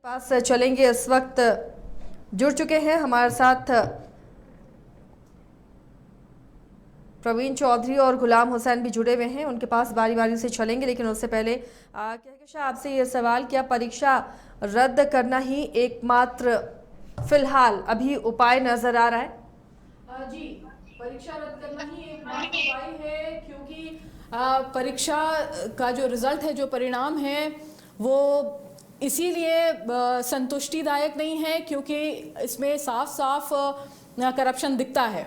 पास चलेंगे। इस वक्त जुड़ चुके हैं हमारे साथ प्रवीण चौधरी और गुलाम हुसैन भी जुड़े हुए हैं। उनके पास बारी बारी से चलेंगे, लेकिन उससे पहले कहकशा आपसे ये सवाल, क्या परीक्षा रद्द करना ही एकमात्र फिलहाल अभी उपाय नजर आ रहा है? जी, परीक्षा रद्द करना ही एकमात्र उपाय है, क्योंकि परीक्षा का जो रिजल्ट है, जो परिणाम है, वो इसीलिए संतुष्टिदायक नहीं है क्योंकि इसमें साफ साफ करप्शन दिखता है।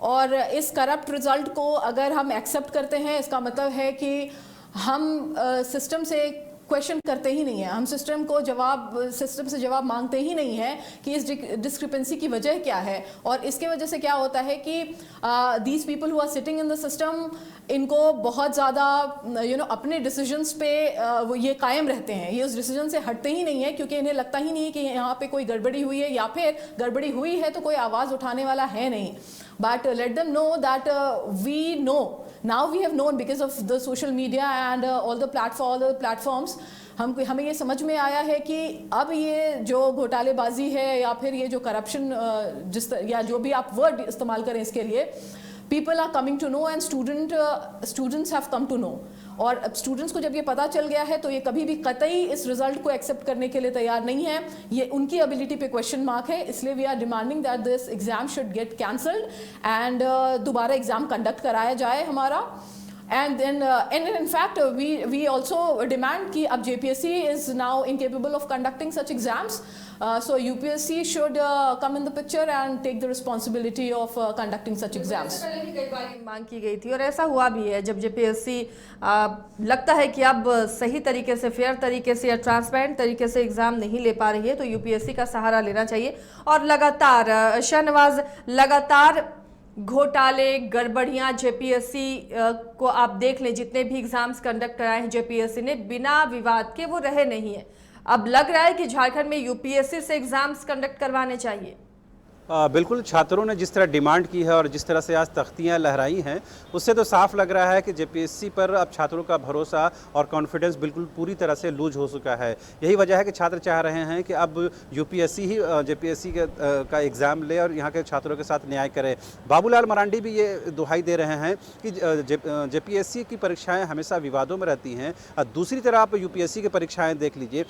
और इस करप्ट रिजल्ट को अगर हम एक्सेप्ट करते हैं, इसका मतलब है कि हम सिस्टम से क्वेश्चन करते ही नहीं है, हम सिस्टम से जवाब मांगते ही नहीं है कि इस डिस्क्रिपेंसी की वजह क्या है। और इसके वजह से क्या होता है कि these people who are sitting in the system, इनको बहुत ज़्यादा अपने डिसीजंस पे वो ये कायम रहते हैं, ये उस डिसीजन से हटते ही नहीं है, क्योंकि इन्हें लगता ही नहीं है कि यहाँ पे कोई गड़बड़ी हुई है, या फिर गड़बड़ी हुई है तो कोई आवाज़ उठाने वाला है नहीं। But let them know that we know, now we have known because of the social media and all the platforms, हमें ये समझ में आया है कि अब ये जो घोटालेबाजी है या फिर ये जो करप्शन, या जो भी आप वर्ड इस्तेमाल करें इसके लिए, people are coming to know and students have come to know। और अब स्टूडेंट्स को जब ये पता चल गया है तो ये कभी भी कतई इस रिजल्ट को एक्सेप्ट करने के लिए तैयार नहीं है। ये उनकी एबिलिटी पे क्वेश्चन मार्क है, इसलिए we are demanding that this exam should get cancelled and दोबारा एग्जाम कंडक्ट कराया जाए हमारा। And then and in fact we also demand कि अब JPSC is now incapable of conducting such exams, so UPSC should come in the picture and take the responsibility of conducting such exams। पहले भी कई बार मांग की गई थी और ऐसा हुआ भी है। जब JPSC लगता है कि अब सही तरीके से, फेयर तरीके से या ट्रांसपेरेंट तरीके से एग्जाम नहीं ले पा रही है, तो UPSC का सहारा लेना चाहिए। और लगातार शाहनवाज, लगातार घोटाले, गड़बड़ियां JPSC को आप देख लें, जितने भी एग्जाम्स कंडक्ट कराए हैं JPSC ने, बिना विवाद के वो रहे नहीं है। अब लग रहा है कि झारखंड में UPSC से एग्जाम्स कंडक्ट करवाने चाहिए। बिल्कुल, छात्रों ने जिस तरह डिमांड की है और जिस तरह से आज तख्तियां लहराई हैं, उससे तो साफ लग रहा है कि JPSC पर अब छात्रों का भरोसा और कॉन्फिडेंस बिल्कुल पूरी तरह से लूज हो चुका है। यही वजह है कि छात्र चाह रहे हैं कि अब UPSC ही JPSC का एग्ज़ाम ले और यहाँ के छात्रों के साथ न्याय करे। बाबूलाल मरांडी भी ये दुहाई दे रहे हैं कि JPSC की परीक्षाएँ हमेशा विवादों में रहती हैं। दूसरी तरफ आप UPSC की परीक्षाएँ देख लीजिए,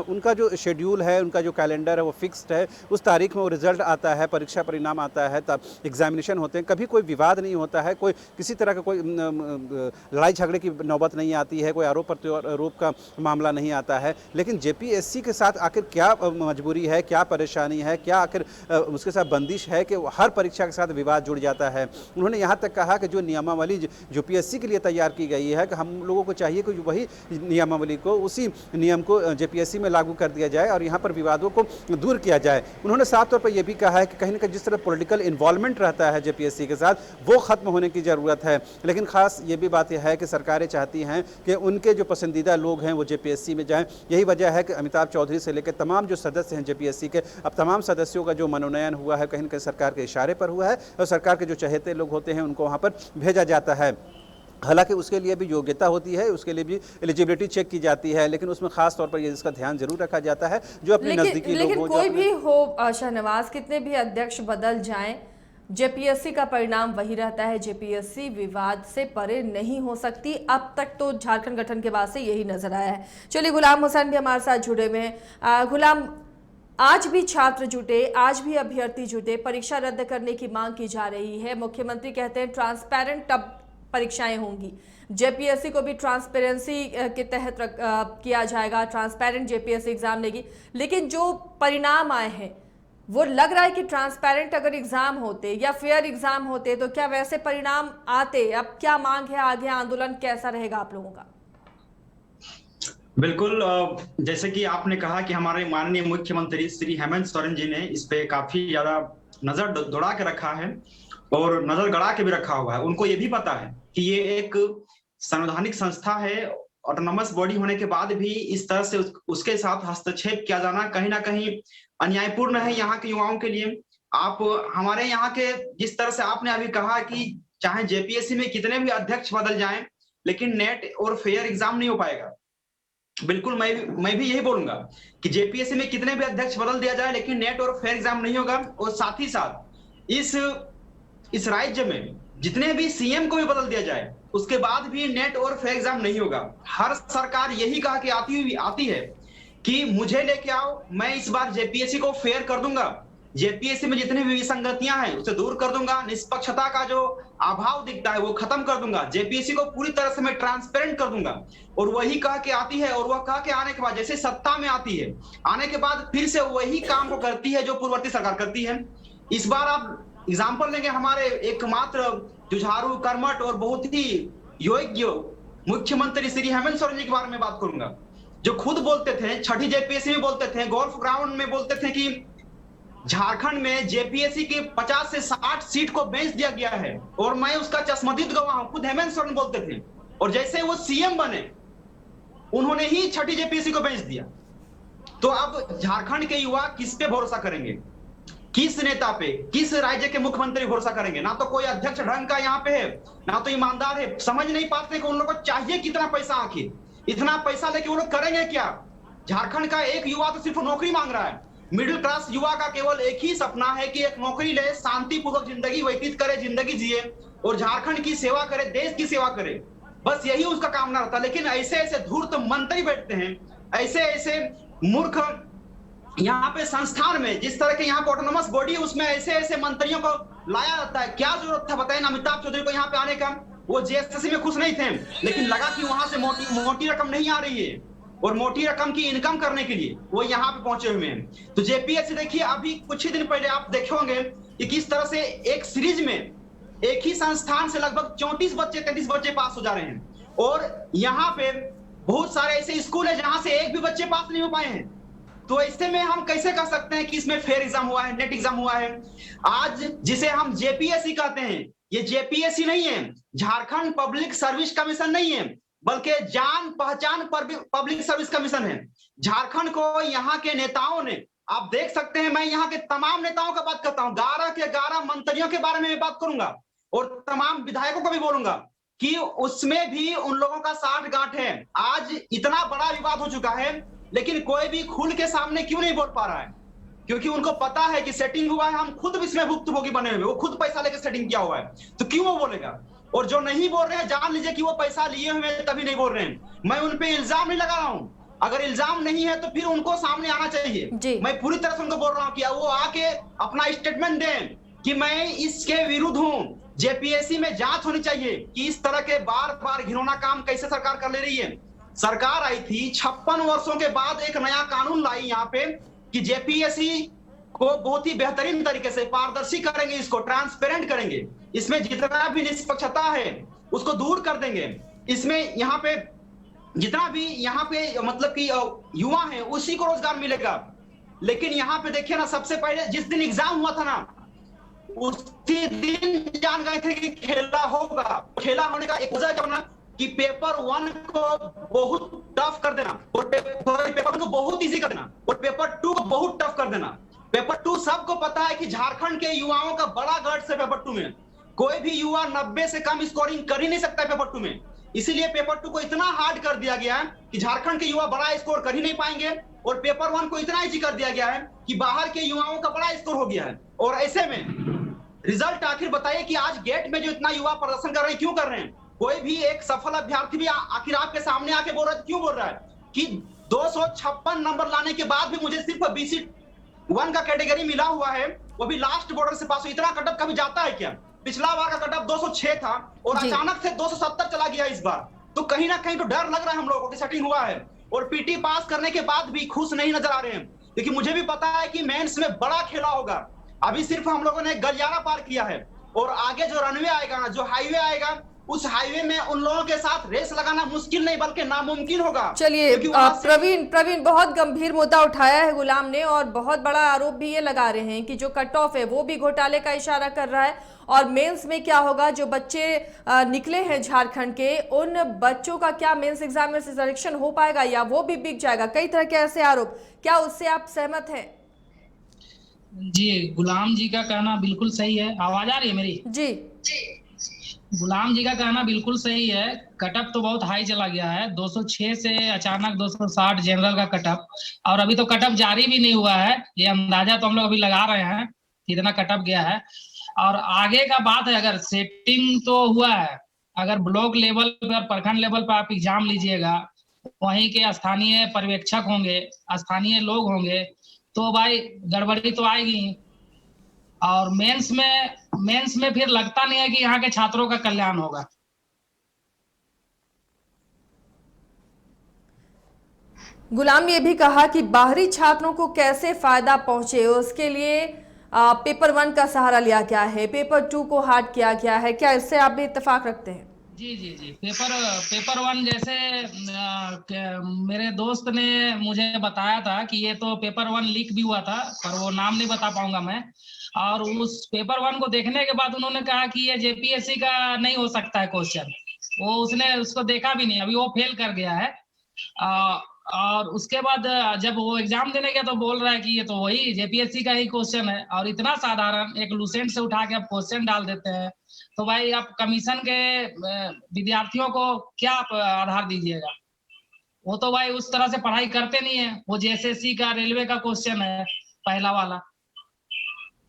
उनका जो शेड्यूल है, उनका जो कैलेंडर है, वो फिक्स्ड है। उस तारीख में वो रिजल्ट आता है, परीक्षा परिणाम आता है, तब एग्जामिनेशन होते हैं, कभी कोई विवाद नहीं होता है, कोई किसी तरह का कोई लड़ाई झगड़े की नौबत नहीं आती है, कोई आरोप प्रत्यारोप का मामला नहीं आता है। लेकिन JPSC के साथ आखिर क्या मजबूरी है, क्या परेशानी है, क्या आखिर उसके साथ बंदिश है कि हर परीक्षा के साथ विवाद जुड़ जाता है। उन्होंने यहाँ तक कहा कि जो नियमावली UPSC के लिए तैयार की गई है, कि हम लोगों को चाहिए कि वही नियमावली को, उसी नियम को JPSC में लागू कर दिया जाए और यहाँ पर विवादों को दूर किया जाए। उन्होंने साफ तौर पर यह भी कहा है कि कहीं ना कहीं जिस तरह पॉलिटिकल इन्वॉल्वमेंट रहता है JPSC के साथ, वो खत्म होने की ज़रूरत है। लेकिन खास ये भी बात यह है कि सरकारें चाहती हैं कि उनके जो पसंदीदा लोग हैं वो JPSC में जाएं। यही वजह है कि अमिताभ चौधरी से लेकर तमाम जो सदस्य हैं JPSC के, अब तमाम सदस्यों का जो मनोनयन हुआ है कहीं ना कहीं सरकार के इशारे पर हुआ है और सरकार के जो चहेते लोग होते हैं उनको वहाँ पर भेजा जाता है। हालांकि उसके लिए भी योग्यता होती है, उसके लिए भी एलिजिबिलिटी चेक की जाती है, लेकिन उसमें खास तौर पर ये इसका ध्यान जरूर रखा जाता है जो अपने नजदीकी लोग लेकिन कोई भी हो शाहनवाज, कितने भी अध्यक्ष बदल जाएं, JPSC का परिणाम वही रहता है। JPSC विवाद से परे नहीं हो सकती। अब तक तो झारखंड गठन के बाद से यही नजर आया है। चलिए, गुलाम हुसैन भी हमारे साथ जुड़े हुए हैं। गुलाम, आज भी छात्र जुटे, आज भी अभ्यर्थी जुटे, परीक्षा रद्द करने की मांग की जा रही है। मुख्यमंत्री कहते हैं ट्रांसपेरेंट अब परीक्षाएं होंगी, JPSC को भी ट्रांसपेरेंसी के तहत किया जाएगा, ट्रांसपेरेंट JPSC एग्जाम लेगी। लेकिन जो परिणाम आए हैं वो लग रहा है कि ट्रांसपेरेंट अगर एग्जाम होते या फेयर एग्जाम होते तो क्या वैसे परिणाम आते? अब क्या मांग है, आगे आंदोलन कैसा रहेगा आप लोगों का? बिल्कुल, जैसे कि आपने कहा कि हमारे माननीय मुख्यमंत्री श्री हेमंत सोरेन जी ने इस पे काफी ज्यादा नजर दौड़ा के रखा है और नजर गड़ा के भी रखा हुआ है। उनको ये भी पता है कि ये एक संवैधानिक संस्था है, ऑटोनोमस बॉडी होने के बाद भी इस तरह से उसके साथ हस्तक्षेप किया जाना कहीं ना कहीं अन्यायपूर्ण है यहाँ के युवाओं के लिए। आप हमारे यहाँ के, जिस तरह से आपने अभी कहा कि चाहे JPSC में कितने भी अध्यक्ष बदल जाएं, लेकिन नेट और फेयर एग्जाम नहीं हो पाएगा। बिल्कुल मैं भी यही बोलूंगा कि जेपीएससी में कितने भी अध्यक्ष बदल दिया जाए, लेकिन नेट और फेयर एग्जाम नहीं होगा। और साथ ही साथ इस राज्य में जितने भी सीएम को भी बदल दिया जाए, उसके बाद भी नेट और फेयर एग्जाम नहीं होगा। हर सरकार यही कहा कि आती है कि मुझे लेके आओ, मैं इस बार जेपीएससी को फेयर कर दूंगा, जेपीएससी में जितनी भी विसंगतियां हैं उसे दूर कर दूंगा, निष्पक्षता का जो अभाव दिखता है वो खत्म कर दूंगा, जेपीएससी को पूरी तरह से मैं ट्रांसपेरेंट कर दूंगा। और वही कह के आती है, और वह कह के आने के बाद जैसे सत्ता में आती है, आने के बाद फिर से वही काम को करती है जो पूर्ववर्ती सरकार करती है। इस बार आप एग्जाम्पल लेंगे, हमारे एकमात्र जुझारू, कर्मठ और बहुत ही योग्य मुख्यमंत्री श्री हेमंत सोरेन जी के बारे में बात करूंगा, जो खुद बोलते थे, छठी जेपीएससी में बोलते थे, गोल्फ ग्राउंड में बोलते थे कि झारखंड में जेपीएससी के 50 से 60 सीट को बेच दिया गया है और मैं उसका चश्मदीद गवाह हूं। खुद हेमंत सोरेन बोलते थे, और जैसे वो सीएम बने उन्होंने ही छठी जेपीएससी को बेच दिया। तो अब झारखंड के युवा किस पे भरोसा करेंगे, किस नेता पे, किस राज्य के मुख्यमंत्री भरोसा करेंगे? ना तो कोई अध्यक्ष ढंग का यहाँ पे है, ना तो ईमानदार है। समझ नहीं पाते कि उन लोगों को चाहिए कितना पैसा, आखिर इतना पैसा लेके वो लोग करेंगे क्या? झारखंड का एक युवा तो सिर्फ नौकरी मांग रहा है। मिडिल क्लास युवा का केवल एक ही सपना है कि एक नौकरी ले, शांतिपूर्वक जिंदगी व्यतीत करे, जिंदगी जिए और झारखंड की सेवा करे, देश की सेवा करे, बस यही उसका कामना रहता है। लेकिन ऐसे ऐसे धूर्त मंत्री बैठते हैं, ऐसे ऐसे मूर्ख यहाँ पे संस्थान में, जिस तरह के यहाँ पे ऑटोनोमस बॉडी है, उसमें ऐसे ऐसे मंत्रियों को लाया जाता है। क्या जरूरत था बताए ना अमिताभ चौधरी को यहाँ पे आने का? वो जेएसएससी में खुश नहीं थे, लेकिन लगा कि वहां से मोटी रकम नहीं आ रही है और मोटी रकम की इनकम करने के लिए वो यहाँ पे पहुंचे हुए हैं। तो जेपीएससी देखिए, अभी कुछ ही दिन पहले आप देखे होंगे कि किस तरह से एक सीरीज में एक ही संस्थान से लगभग 33 बच्चे पास हो जा रहे हैं। और यहाँ पे बहुत सारे ऐसे स्कूल है जहां से एक भी बच्चे पास नहीं हो पाए हैं। तो ऐसे में हम कैसे कह सकते हैं कि इसमें फेयर एग्जाम हुआ है, नेट एग्जाम हुआ है? आज जिसे हम जेपीएससी कहते हैं, ये जेपीएससी नहीं है, झारखंड पब्लिक सर्विस कमीशन नहीं है, बल्कि जान पहचान पब्लिक सर्विस कमीशन है। झारखंड को यहाँ के नेताओं ने, आप देख सकते हैं, मैं यहाँ के तमाम नेताओं का बात करता हूँ, 11 के 11 मंत्रियों के बारे में मैं बात करूंगा और तमाम विधायकों को भी बोलूंगा कि उसमें भी उन लोगों का साठ गांठ है। आज इतना बड़ा विवाद हो चुका है, लेकिन कोई भी खुल के सामने क्यों नहीं बोल पा रहा है? क्योंकि उनको पता है कि सेटिंग हुआ है, हम खुद इसमें भुक्तभोगी बने हुए, वो खुद पैसा लेकर सेटिंग किया हुआ है, तो क्यों वो बोलेगा? और जो नहीं बोल रहे हैं, जान लीजिए कि वो पैसा लिए हुए तभी नहीं बोल रहे हैं। मैं उन पे इल्जाम नहीं लगा रहा हूं, अगर इल्जाम नहीं है तो फिर उनको सामने आना चाहिए। मैं पूरी तरह से उनको बोल रहा हूं कि वो आके अपना स्टेटमेंट दें कि मैं इसके विरुद्ध हूं। जेपीएससी में जांच होनी चाहिए कि इस तरह के बार बार घिनौना काम कैसे सरकार कर ले रही है। सरकार आई थी 56 वर्षों के बाद, एक नया कानून लाई यहाँ पे कि जेपीएससी को बहुत ही बेहतरीन तरीके से पारदर्शी करेंगे, इसको ट्रांसपेरेंट करेंगे, इसमें जितना भी निष्पक्षता है उसको दूर कर देंगे, इसमें यहाँ पे जितना भी यहाँ पे मतलब कि युवा है उसी को रोजगार मिलेगा। लेकिन यहाँ पे देखिए ना, सबसे पहले जिस दिन एग्जाम हुआ था ना, उसी दिन जान गए थे कि खेला होगा। खेला होने का एक वजह क्या होना कि पेपर 1 को बहुत टफ कर देना और पेपर को बहुत इजी कर देना और पेपर 2 को बहुत टफ कर देना। पेपर 2 सबको पता है कि झारखंड के युवाओं का बड़ा गट्स है पेपर 2 में, कोई भी युवा 90 से कम स्कोरिंग कर ही नहीं सकता है पेपर 2 में। इसीलिए पेपर 2 को इतना हार्ड कर दिया गया है कि झारखंड के युवा बड़ा स्कोर कर ही नहीं पाएंगे, और पेपर 1 को इतना इजी कर दिया गया है कि बाहर के युवाओं का बड़ा स्कोर हो गया है। और ऐसे में रिजल्ट आखिर बताइए कि आज गेट में जो इतना युवा प्रदर्शन कर रहे हैं, क्यों कर रहे हैं? कोई भी एक सफल अभ्यर्थी भी आखिर आपके सामने आके बोल रहा है, क्यों बोल रहा है कि 256 नंबर लाने के बाद भी मुझे सिर्फ BC1 का कैटेगरी मिला हुआ है, वो भी लास्ट बॉर्डर से पास हो। इतना कटअप कभी जाता है क्या? पिछला बार का कटअप 206 था और अचानक से 270 चला गया इस बार। तो कहीं ना कहीं तो डर लग रहा है हम लोगों को कि सेटिंग हुआ है, और पीटी पास करने के बाद भी खुश नहीं नजर आ रहे हैं। क्योंकि मुझे भी पता है कि मेंस में बड़ा खेला होगा, अभी सिर्फ हम लोगों ने गलियारा पार किया है, और आगे जो रनवे आएगा ना, जो हाईवे आएगा, उस हाईवे में उन लोगों के साथ रेस लगाना मुश्किल नहीं बल्कि नामुमकिन होगा। चलिए प्रवीण बहुत गंभीर मुद्दा उठाया है गुलाम ने, और बहुत बड़ा आरोप भी ये लगा रहे हैं कि जो कट ऑफ है वो भी घोटाले का इशारा कर रहा है, और मेंस में क्या होगा, जो बच्चे निकले हैं झारखंड के, उन बच्चों का क्या मेंस एग्जाम में सिलेक्शन हो पाएगा या वो भी बिक जाएगा? कई तरह के ऐसे आरोप, क्या उससे आप सहमत हैं? जी, गुलाम जी का कहना बिल्कुल सही है। आवाज आ रही है मेरी? जी। गुलाम जी का कहना बिल्कुल सही है। कटअप तो बहुत हाई चला गया है, 206 से अचानक 260 जनरल का कटअप, और अभी तो कटअप जारी भी नहीं हुआ है। ये अंदाजा तो हम लोग अभी लगा रहे हैं कितना कटअप गया है। और आगे का बात है, अगर सेटिंग तो हुआ है, अगर ब्लॉक लेवल पर, प्रखंड लेवल पर आप एग्जाम लीजिएगा, वहीं के स्थानीय पर्यवेक्षक होंगे, स्थानीय लोग होंगे, तो भाई गड़बड़ी तो आएगी ही। और मेंस में फिर लगता नहीं है कि यहाँ के छात्रों का कल्याण होगा। गुलाम ये भी कहा कि बाहरी छात्रों को कैसे फायदा पहुंचे, उसके लिए पेपर 1 का सहारा लिया गया है, पेपर 2 को हार्ड किया गया है, क्या इससे आप भी इत्तेफाक रखते हैं? जी जी जी, पेपर 1 जैसे मेरे दोस्त ने मुझे बताया था कि ये तो पेपर 1 लीक भी हुआ था, पर वो नाम नहीं बता पाऊंगा मैं। और उस पेपर 1 को देखने के बाद उन्होंने कहा कि ये जेपीएससी का नहीं हो सकता है क्वेश्चन। वो उसने उसको देखा भी नहीं, अभी वो फेल कर गया है। और उसके बाद जब वो एग्जाम देने गया तो बोल रहा है कि ये तो वही जेपीएससी का ही क्वेश्चन है, और इतना साधारण एक लूसेंट से उठा के आप क्वेश्चन डाल देते हैं। तो भाई आप कमीशन के विद्यार्थियों को क्या आप आधार दीजिएगा? वो तो भाई उस तरह से पढ़ाई करते नहीं है। वो जेएसएससी का, रेलवे का क्वेश्चन है पहला वाला,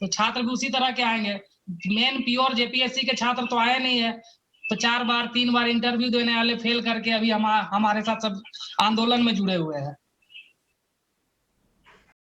तो छात्र भी उसी तरह के आएंगे। मेन प्योर जेपीएससी के छात्र तो आए नहीं है, तो 4 बार 3 बार इंटरव्यू देने वाले फेल करके अभी हमारे साथ सब आंदोलन में जुड़े हुए हैं।